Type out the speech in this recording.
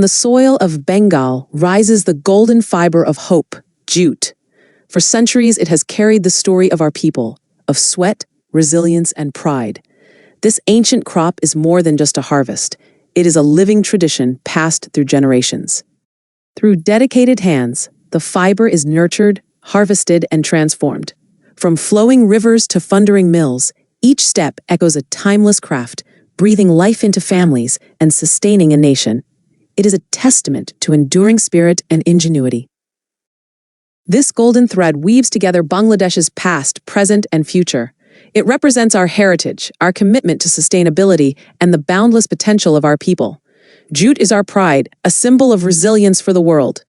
the soil of Bengal rises the golden fiber of hope, jute. For centuries, it has carried the story of our people, of sweat, resilience, and pride. This ancient crop is more than just a harvest. It is a living tradition passed through generations. Through dedicated hands, the fiber is nurtured, harvested, and transformed. From flowing rivers to thundering mills, each step echoes a timeless craft, breathing life into families and sustaining a nation. It is a testament to enduring spirit and ingenuity. This golden thread weaves together Bangladesh's past, present, and future. It represents our heritage, our commitment to sustainability, and the boundless potential of our people. Jute is our pride, a symbol of resilience for the world.